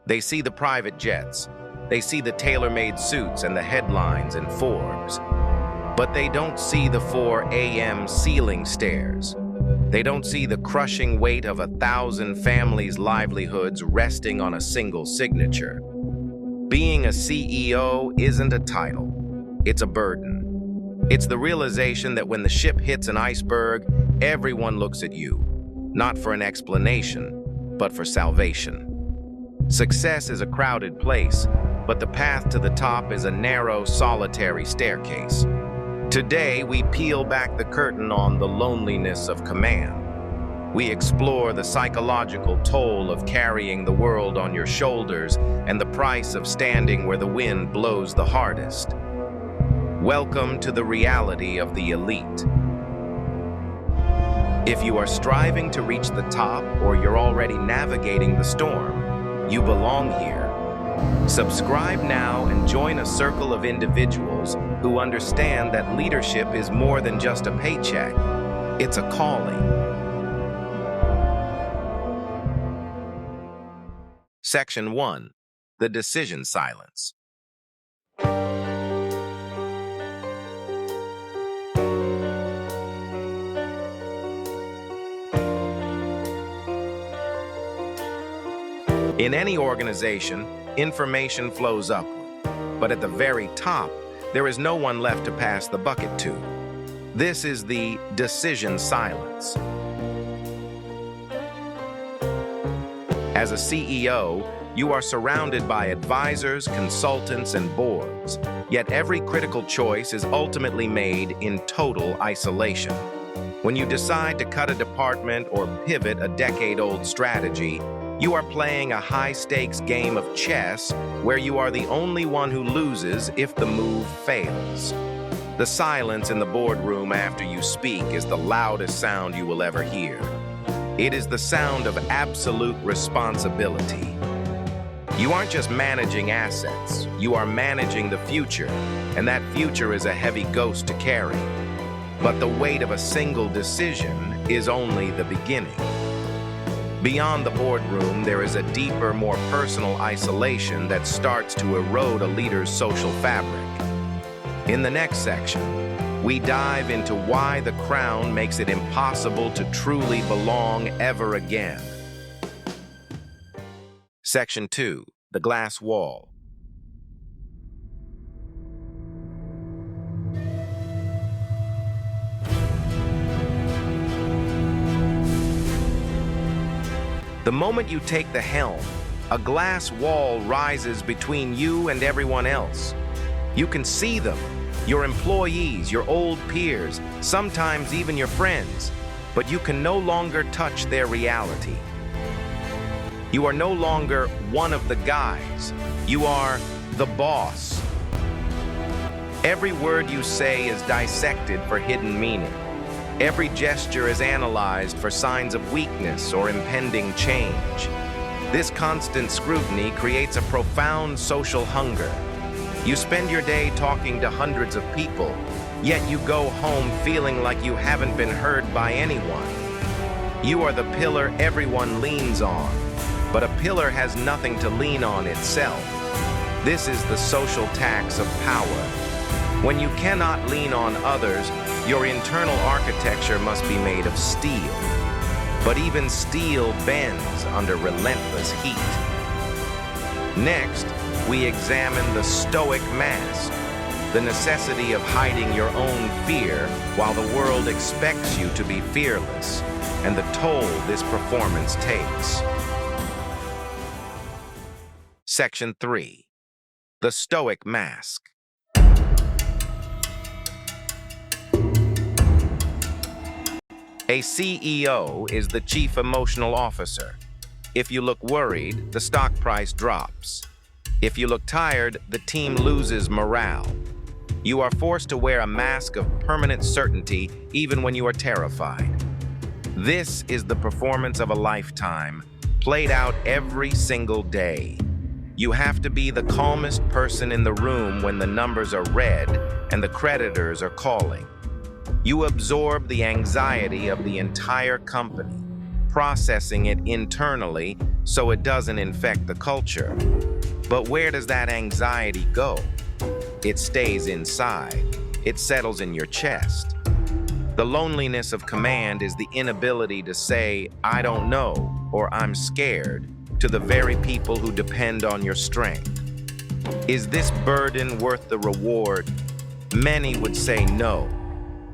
They see the private jets. They see the tailor-made suits and the headlines in Forbes. But they don't see the 4 a.m. ceiling stairs. They don't see the crushing weight of 1,000 families' livelihoods resting on a single signature. Being a CEO isn't a title. It's a burden. It's the realization that when the ship hits an iceberg, everyone looks at you, not for an explanation, but for salvation. Success is a crowded place, but the path to the top is a narrow, solitary staircase. Today, we peel back the curtain on the loneliness of command. We explore the psychological toll of carrying the world on your shoulders and the price of standing where the wind blows the hardest. Welcome to the reality of the elite. If you are striving to reach the top or you're already navigating the storm, you belong here. Subscribe now and join a circle of individuals who understand that leadership is more than just a paycheck. It's a calling. Section 1. The Decision Silence. In any organization, information flows upward, but at the very top, there is no one left to pass the bucket to. This is the decision silence. As a CEO, you are surrounded by advisors, consultants, and boards, yet every critical choice is ultimately made in total isolation. When you decide to cut a department or pivot a decade-old strategy, you are playing a high-stakes game of chess where you are the only one who loses if the move fails. The silence in the boardroom after you speak is the loudest sound you will ever hear. It is the sound of absolute responsibility. You aren't just managing assets, you are managing the future, and that future is a heavy ghost to carry. But the weight of a single decision is only the beginning. Beyond the boardroom, there is a deeper, more personal isolation that starts to erode a leader's social fabric. In the next section, we dive into why the crown makes it impossible to truly belong ever again. Section 2. The Glass Wall. The moment you take the helm, a glass wall rises between you and everyone else. You can see them, your employees, your old peers, sometimes even your friends, but you can no longer touch their reality. You are no longer one of the guys. You are the boss. Every word you say is dissected for hidden meaning. Every gesture is analyzed for signs of weakness or impending change. This constant scrutiny creates a profound social hunger. You spend your day talking to hundreds of people, yet you go home feeling like you haven't been heard by anyone. You are the pillar everyone leans on, but a pillar has nothing to lean on itself. This is the social tax of power. When you cannot lean on others, your internal architecture must be made of steel. But even steel bends under relentless heat. Next, we examine the Stoic Mask, the necessity of hiding your own fear while the world expects you to be fearless, and the toll this performance takes. Section 3. The Stoic Mask. A CEO is the chief emotional officer. If you look worried, the stock price drops. If you look tired, the team loses morale. You are forced to wear a mask of permanent certainty even when you are terrified. This is the performance of a lifetime, played out every single day. You have to be the calmest person in the room when the numbers are red and the creditors are calling. You absorb the anxiety of the entire company, processing it internally so it doesn't infect the culture. But where does that anxiety go? It stays inside. It settles in your chest. The loneliness of command is the inability to say, "I don't know," or "I'm scared," to the very people who depend on your strength. Is this burden worth the reward? Many would say no.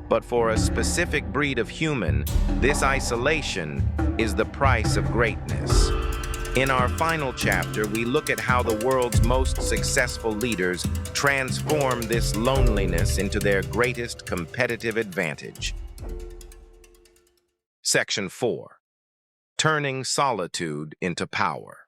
But for a specific breed of human, this isolation is the price of greatness. In our final chapter, we look at how the world's most successful leaders transform this loneliness into their greatest competitive advantage. Section 4. Turning solitude into power.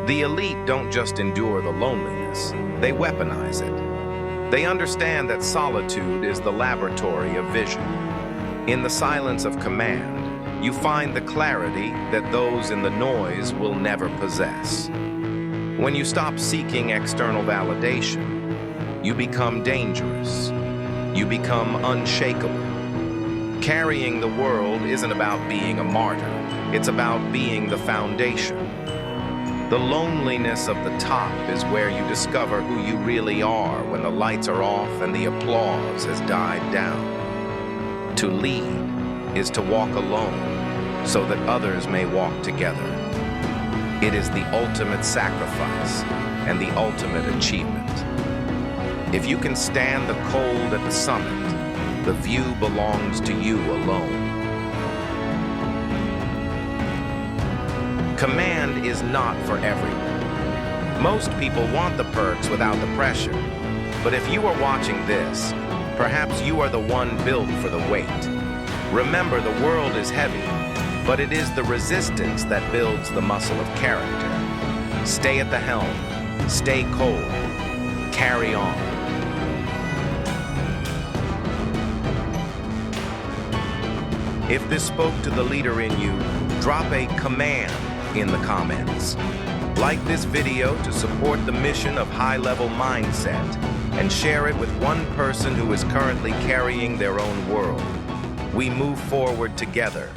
The elite don't just endure the loneliness, they weaponize it. They understand that solitude is the laboratory of vision. In the silence of command, you find the clarity that those in the noise will never possess. When you stop seeking external validation, you become dangerous. You become unshakable. Carrying the world isn't about being a martyr, it's about being the foundation. The loneliness of the top is where you discover who you really are when the lights are off and the applause has died down. To lead is to walk alone so that others may walk together. It is the ultimate sacrifice and the ultimate achievement. If you can stand the cold at the summit, the view belongs to you alone. Command is not for everyone. Most people want the perks without the pressure. But if you are watching this, perhaps you are the one built for the weight. Remember, the world is heavy, but it is the resistance that builds the muscle of character. Stay at the helm. Stay cold. Carry on. If this spoke to the leader in you, drop a command in the comments. Like this video to support the mission of high-level mindset and share it with one person who is currently carrying their own world. We move forward together.